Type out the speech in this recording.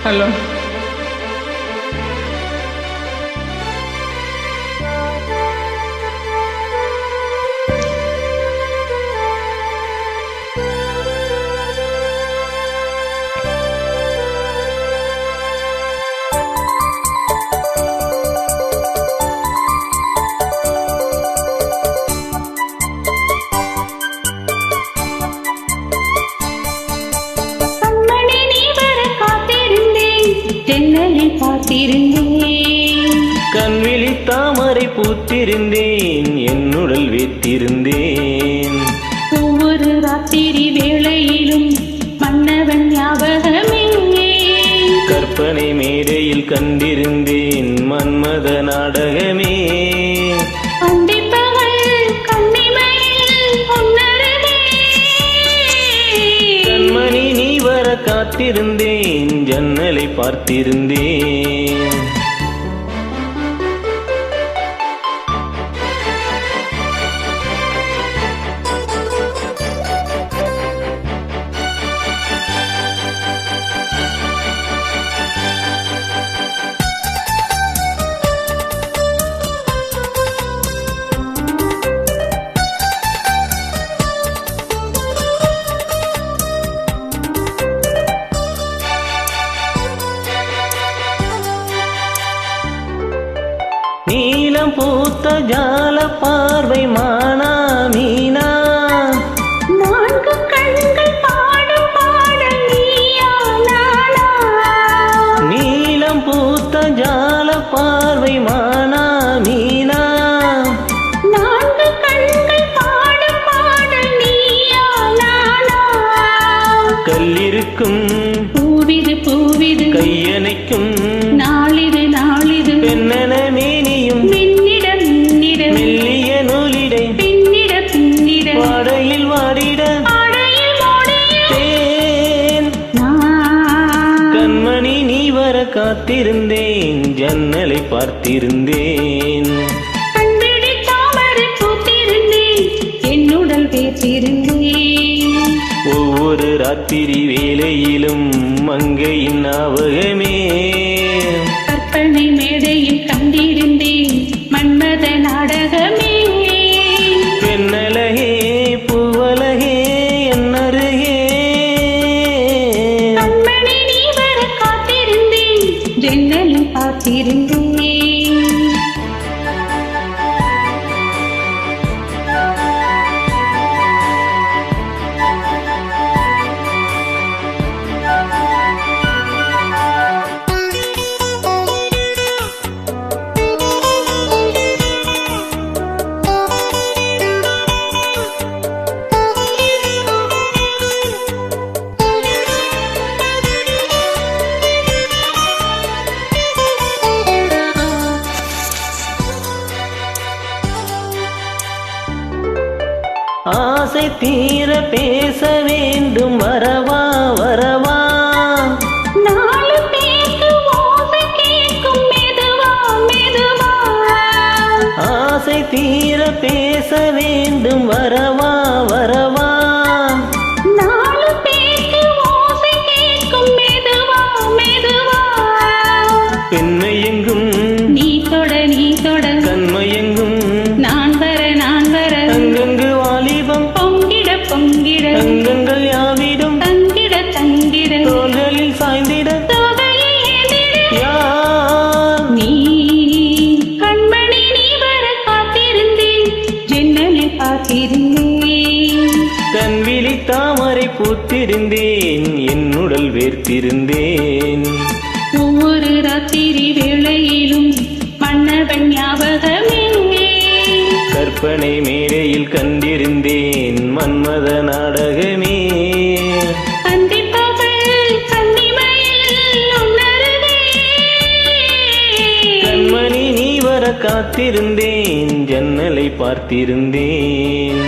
Hello. கண்விழி தாமரை பூத்திருந்தேன், என்னுடல் வேத்திருந்தேன். ஒவ்வொரு ராத்திரி வேளையிலும் மன்னவன் ஞாபகமே. கற்பனை மேடையில் கண்டிருந்தேன் மன்மத நாடகமே. கண்மணி நீ வர காத்திருந்தேன், ஜன்னலை பார்த்திருந்தேன். நீலம் பூத்த ஜால பார்வை மானா மீனா, நான்கு கண்கள் பாடும் பாடல் நீயா நானா. நீலம் பூத்த ஜால பார்வை மானா மீனா, நான்கு கண்கள் பாடும் பாடல் நீயா நானா. கல்லிருக்கும் பூவிது பூவிது கையணைக்கும் நாளிது நாளிது பெண்ணென மேனியும் மின்னிட மின்னிட மெல்லிய நூலிடை பின்னிட பின்னிட வாடையில் வாடிட ஆடையில் மூடிய தேன். கண்மணி நீ வர காத்திருந்தேன், ஜன்னலை பார்த்திருந்தேன். கண்விழி தாமரை பூத்திருந்தேன், என்னுடல் பேசியிருந்தேன். ஒவ்வொரு ராத்திரி வேளையிலும் மங்கையின் ஞாபகமே. கற்பனை மேடையில் கண்டிருந்தேன் மன்மத நாடகமே. பெண்ணழகே பூவலகே என்னருகே. கண்மணி நீ வர காத்திருந்தேன், ஜன்னலில் பார்த்திருந்தேன். ஆசை தீர பேச வேண்டும், வரவா வரவா. நாலு பேருக்கு ஓசை கேட்கும் மெதுவா மெதுவா. ஆசை தீர பேச வேண்டும், வரவா வரவா. நாலு பேருக்கு ஓசை கேட்கும் மெதுவா மெதுவா. பெண்மையெங்கும் நீ தொட நீ தொட கண்மையெங்கும் நான் வர நான் வர. அங்கங்கு வாலிபம் பொங்கிட பொங்கிட அங்கங்கள் யாவிடும் தங்கிட தங்கிட தோள்களில் சாய்ந்திட தோகையை ஏந்திட. யார் நீ கண்மணி நீ வர காத்திருந்தேன், ஜன்னலில் பார்த்திருந்தேன். கண்விழி தாமரை பூத்திருந்தேன், என்னுடல் வேர்த்திருந்தேன். ஒவ்வொரு ராத்திரி வேளையிலும் மன்னவன் ஞாபகமே. கற்பனை மேடையில் கண்டிருந்தேன் மன்மத நாடகமே. அந்திப்பகல் கன்னிமையில் உன்னருகே. கண்மணி நீ வர காத்திருந்தேன், ஜன்னலை பார்த்திருந்தேன்.